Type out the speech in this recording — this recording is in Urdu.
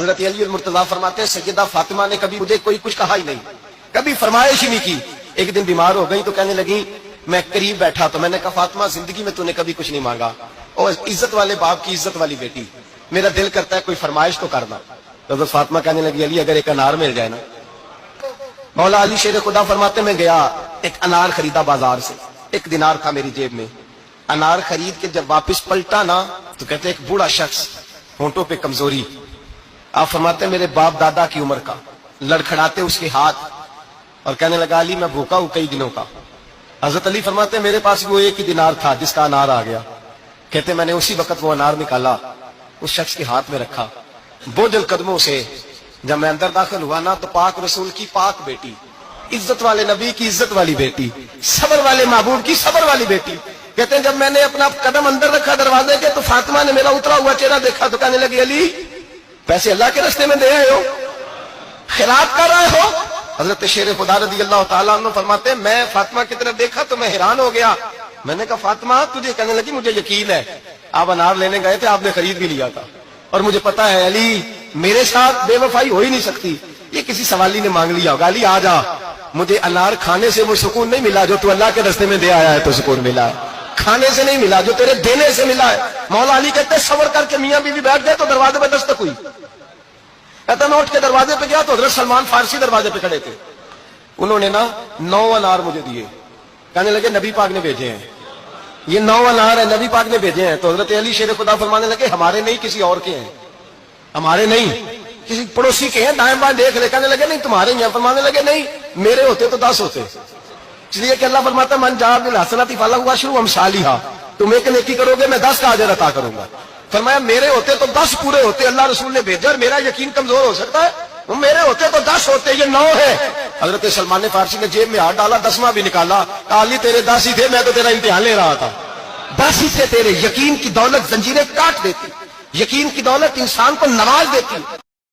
حضرت علی المرتضیٰ فرماتے ہیں سیدہ فاطمہ نے کبھی مجھے کوئی کچھ کہا ہی نہیں، کبھی فرمائش ہی نہیں کی۔ ایک دن بیمار ہو گئی تو کہنے لگی، میں قریب بیٹھا تو میں نے کہا فاطمہ زندگی میں تو نے کبھی کچھ نہیں مانگا، اور عزت والے باپ کی عزت والی بیٹی، میرا دل کرتا ہے کوئی فرمائش تو کرنا۔ تو حضرت فاطمہ کہنے لگی علی اگر ایک انار مل جائے نا۔ مولا علی شیر خدا فرماتے میں گیا ایک انار خریدا بازار سے، 1 دینار تھا میری جیب میں، انار خرید کے جب واپس پلٹا نا تو کہتے ایک بوڑھا شخص، ہونٹوں پہ کمزوری، آپ فرماتے ہیں میرے باپ دادا کی عمر کا، لڑکھڑاتے اس کے ہاتھ اور کہنے لگا علی میں بھوکا ہوں کئی دنوں کا۔ حضرت علی فرماتے ہیں میرے پاس وہ 1 ہی دینار تھا جس کا انار آ گیا، کہتے میں نے اسی وقت وہ انار نکالا، اس شخص کے ہاتھ میں رکھا، بوجھل قدموں سے جب میں اندر داخل ہوا نا تو پاک رسول کی پاک بیٹی، عزت والے نبی کی عزت والی بیٹی، صبر والے محبوب کی صبر والی بیٹی، کہتے ہیں جب میں نے اپنا قدم اندر رکھا دروازے کے تو فاطمہ نے میرا اترا ہوا چہرہ دیکھا تو کہنے لگی علی پیسے اللہ کے راستے میں دے آئے ہو، خیرات کر رہے ہو؟ حضرت شیر خدا رضی اللہ تعالیٰ عنہ فرماتے ہیں میں فاطمہ کی طرف دیکھا تو میں حیران ہو گیا، میں نے کہا فاطمہ تجھے؟ کہنے لگی مجھے یقین ہے آپ انار لینے گئے تھے، آپ نے خرید بھی لیا تھا، اور مجھے پتا ہے علی میرے ساتھ بے وفائی ہو ہی نہیں سکتی، یہ کسی سوالی نے مانگ لیا ہوگا، علی آ جا، مجھے انار کھانے سے وہ سکون نہیں ملا جو تو اللہ کے راستے میں دے آیا ہے تو سکون ملا ہے، کھانے سے نہیں ملا جو تیرے دینے سے ملا ہے۔ مولا علی کہتے ہیں صبر کر کے میاں بیوی بیٹھ گئے تو دروازے پہ دستک ہوئی، کہتا میں اٹھ کے دروازے پہ گیا تو حضرت سلمان فارسی دروازے پہ کھڑے تھے، انہوں نے نا 9 انار مجھے دیے، کہنے لگے نبی پاک نے بھیجے ہیں، یہ 9 انار ہے نبی پاک نے بھیجے ہیں۔ تو حضرت علی شیر خدا فرمانے لگے ہمارے نہیں کسی اور کے ہیں، ہمارے نہیں کسی پڑوسی کے ہیں، دائیں بائیں دیکھ لے، کہنے لگے نہیں تمہارے ہیں، فرمانے لگے نہیں میرے ہوتے تو 10 ہوتے، اس لیے کہ اللہ فرماتا ہے من جاء بالحسنۃ فلہ عشر امثالھا، تم ایک نیکی کرو گے میں 10 کا اجر عطا کروں گا۔ فرمایا میرے ہوتے تو 10 پورے ہوتے، اللہ رسول نے بھیجا اور میرا یقین کمزور ہو سکتا ہے؟ میرے ہوتے تو 10 ہوتے، یہ 9 ہے۔ حضرت سلمان فارسی نے جیب میں ہاتھ ڈالا، 10واں بھی نکالا، کہا علی تیرے 10 ہی تھے، میں تو تیرا امتحان لے رہا تھا، 10 ہی تھے تیرے۔ یقین کی دولت زنجیریں کاٹ دیتی، یقین کی دولت انسان کو نواز دیتی۔